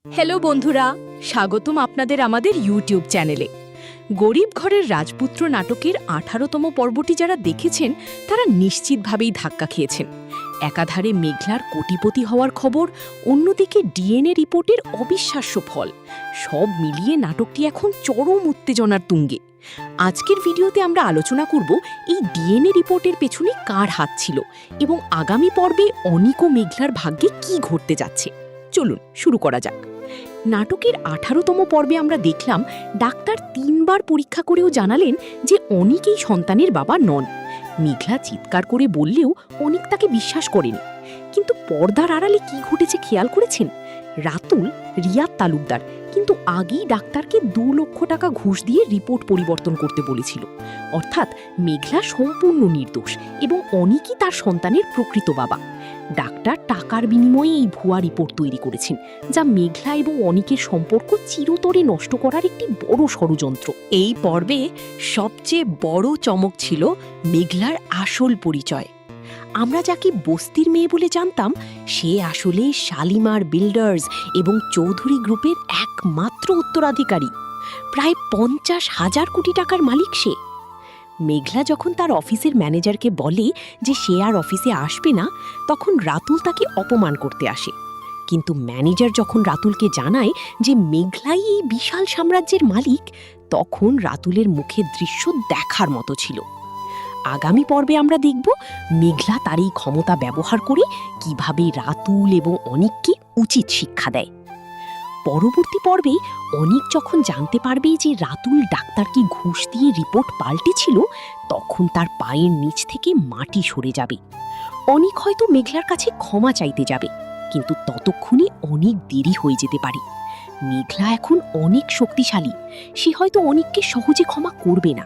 Hello বন্ধুরা, স্বাগতম আপনাদের আমাদের ইউটিউব চ্যানেলে। গরিব ঘরের রাজপুত্র নাটকের 18তম পর্বটি যারা দেখেছেন তারা নিশ্চিতভাবেই ধাক্কা খেয়েছেন। একাধারে মেঘলার কোটিপতি হওয়ার খবর, অন্যদিকে ডিএনএ রিপোর্টের অবিশ্বাস্য ফল, সব মিলিয়ে নাটকটি এখন চরম উত্তেজনার তুঙ্গে। আজকের ভিডিওতে আমরা আলোচনা করব এই ডিএনএ রিপোর্টের পেছনে কার হাত ছিল এবং আগামী পর্বে অনিক ও মেঘলার ভাগ্যে কি ঘটতে যাচ্ছে। চলুন শুরু করা যাক। নাটকের 18তম পর্বে আমরা দেখলাম ডাক্তার 3 বার পরীক্ষা করেও জানালেন যে অনিক এই সন্তানের বাবা নন। মেঘলা চিৎকার করে বললেও অনিক তাকে বিশ্বাস করেনি। কিন্তু পর্দার আড়ালে কি ঘটেছে খেয়াল করেছেন? রাতুল রিয়াদ তালুকদার কিন্তু আগেই ডাক্তারকে 2 লক্ষ টাকা ঘুষ দিয়ে রিপোর্ট পরিবর্তন করতে বলেছিল। অর্থাৎ মেঘলা সম্পূর্ণ নির্দোষ এবং অনিকই তার সন্তানের প্রকৃত বাবা। ডাক্তার টাকার বিনিময়ে এই ভুয়া রিপোর্ট তৈরি করেছেন, যা মেঘলা এবং অনিকের সম্পর্ক চিরতরে নষ্ট করার একটি বড় ষড়যন্ত্র। এই পর্বে সবচেয়ে বড় চমক ছিল মেঘলার আসল পরিচয়। আমরা যাকে বস্তির মেয়ে বলে জানতাম, সে আসলে শালিমার বিল্ডার্স এবং চৌধুরী গ্রুপের একমাত্র উত্তরাধিকারী। প্রায় 50,000 কোটি টাকার মালিক সে। মেঘলা যখন তার অফিসের ম্যানেজারকে বলে যে সে আর অফিসে আসবে না, তখন রাতুল তাকে অপমান করতে আসে। কিন্তু ম্যানেজার যখন রাতুলকে জানায় যে মেঘলাই এই বিশাল সাম্রাজ্যের মালিক, তখন রাতুলের মুখের দৃশ্য দেখার মতো ছিল। আগামী পর্বে আমরা দেখব মেঘলা তার এই ক্ষমতা ব্যবহার করে কিভাবে রাতুল এবং অনিককে উচিত শিক্ষা দেয়। পরবর্তী পর্বে অনিক যখন জানতে পারবে যে রাতুল ডাক্তারকে ঘুষ দিয়ে রিপোর্ট পাল্টেছিল, তখন তার পায়ের নিচ থেকে মাটি সরে যাবে। অনিক হয়তো মেঘলার কাছে ক্ষমা চাইতে যাবে, কিন্তু ততক্ষণে অনেক দেরি হয়ে যেতে পারে। মেঘলা এখন অনেক শক্তিশালী, সে হয়তো অনিককে সহজে ক্ষমা করবে না।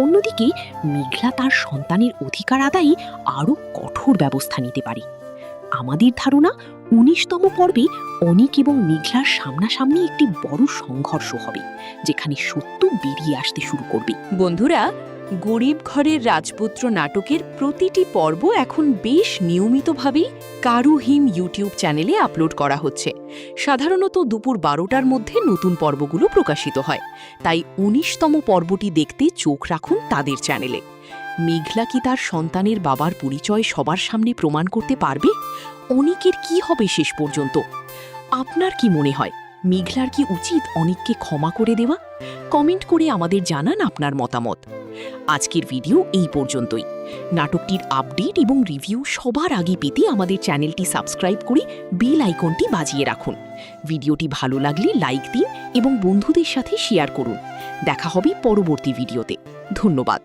অন্যদিকে মেঘলা তার সন্তানের অধিকার আদায়ে আরও কঠোর ব্যবস্থা নিতে পারে। আমাদের ধারণা 19তম পর্বে অনিক এবং মেঘলার সামনাসামনি একটি বড় সংঘর্ষ হবে, যেখানে সত্য বেরিয়ে আসতে শুরু করবে। বন্ধুরা, গরিব ঘরের রাজপুত্র নাটকের প্রতিটি পর্ব এখন বেশ নিয়মিতভাবেই কারুহিম ইউটিউব চ্যানেলে আপলোড করা হচ্ছে। সাধারণত দুপুর 12টার মধ্যে নতুন পর্বগুলো প্রকাশিত হয়, তাই 19তম পর্বটি দেখতে চোখ রাখুন তাদের চ্যানেলে। মেঘলা কি তার সন্তানের বাবার পরিচয় সবার সামনে প্রমাণ করতে পারবে? অনিকের কি হবে শেষ পর্যন্ত? আপনার কি মনে হয়, মেঘলার কি উচিত অনিককে ক্ষমা করে দেওয়া? কমেন্ট করে আমাদের জানান আপনার মতামত। আজকের ভিডিও এই পর্যন্তই। নাটকটির আপডেট এবং রিভিউ সবার আগে পেতে আমাদের চ্যানেলটি সাবস্ক্রাইব করে বেল আইকনটি বাজিয়ে রাখুন। ভিডিওটি ভালো লাগলে লাইক দিন এবং বন্ধুদের সাথে শেয়ার করুন। দেখা হবে পরবর্তী ভিডিওতে। ধন্যবাদ।